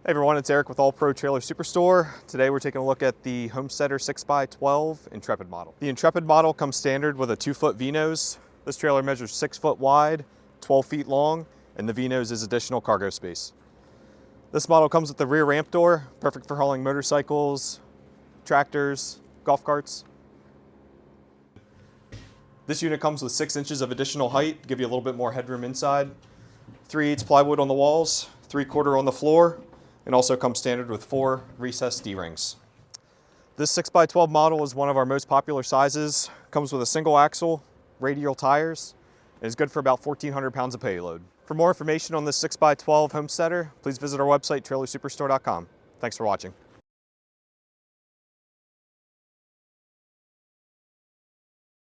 Hey everyone, it's Eric with All Pro Trailer Superstore. Today we're taking a look at the Homesteader 6x12 Intrepid model. The Intrepid model comes standard with a 2-foot V-nose. This trailer measures 6 foot wide, 12 feet long, and the V-nose is additional cargo space. This model comes with the rear ramp door, perfect for hauling motorcycles, tractors, golf carts. This unit comes with 6 inches of additional height to give you a little bit more headroom inside. 3/8 plywood on the walls, 3/4 on the floor, and also comes standard with 4 recessed D-rings. This 6x12 model is one of our most popular sizes. Comes with a single axle, radial tires, and is good for about 1,400 pounds of payload. For more information on this 6x12 Homesteader, please visit our website, trailersuperstore.com. Thanks for watching.